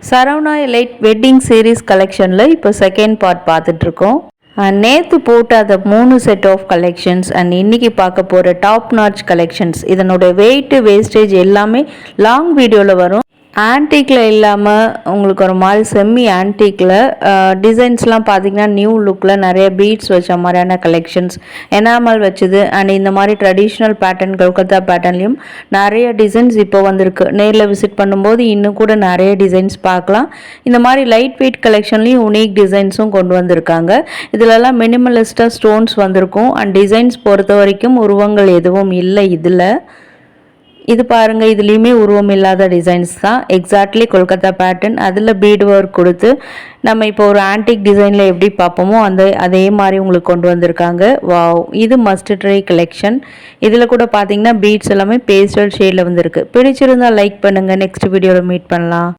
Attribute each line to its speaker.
Speaker 1: Saravana elite wedding series கலெக்ஷனில் இப்போ second part பார்த்துட்ருக்கோம். நேற்று போட்ட அந்த 3 செட் ஆஃப் கலெக்ஷன்ஸ் அண்ட் இன்றைக்கி பார்க்க போகிற டாப் நாட்ச் கலெக்ஷன்ஸ், இதனோட வெயிட்டு வேஸ்டேஜ் எல்லாமே லாங் வீடியோவில் வரும். ஆன்டிக்கில் இல்லாமல் உங்களுக்கு ஒரு மாதிரி செம்மி ஆன்டிக்கில் டிசைன்ஸ்லாம் பார்த்திங்கன்னா நியூ லுக்கில் நிறைய பீட்ஸ் வச்ச மாதிரியான கலெக்ஷன்ஸ், எனாமல் வச்சுது அண்ட் இந்த மாதிரி ட்ரெடிஷ்னல் பேட்டர்ன் கொல்கத்தா பேட்டர்ன்லேயும் நிறைய டிசைன்ஸ் இப்போ வந்திருக்கு. நேரில் விசிட் பண்ணும்போது இன்னும் கூட நிறைய டிசைன்ஸ் பார்க்கலாம். இந்த மாதிரி லைட் வெயிட் கலெக்ஷன்லேயும் யூனிக் டிசைன்ஸும் கொண்டு வந்திருக்காங்க. இதிலெல்லாம் மினிமலிஸ்டாக ஸ்டோன்ஸ் வந்திருக்கும் அண்ட் டிசைன்ஸ் பொறுத்த வரைக்கும் உருவங்கள் எதுவும் இல்லை. இது பாருங்கள், இதுலேயுமே உருவம் இல்லாத டிசைன்ஸ் தான். எக்ஸாக்ட்லி கொல்கத்தா பேட்டர்ன், அதில் பீட் ஒர்க் கொடுத்து நம்ம இப்போ ஒரு ஆன்டிக் டிசைனில் எப்படி பார்ப்போமோ அதே மாதிரி உங்களுக்கு கொண்டு வந்திருக்காங்க. வாவ், இது மஸ்ட் ட்ரை கலெக்ஷன். இதில் கூட பார்த்தீங்கன்னா பீட்ஸ் எல்லாமே பேஸ்டல் ஷேடில் வந்திருக்கு. பிடிச்சிருந்தால் லைக் பண்ணுங்கள். நெக்ஸ்ட் வீடியோவில் மீட் பண்ணலாம்.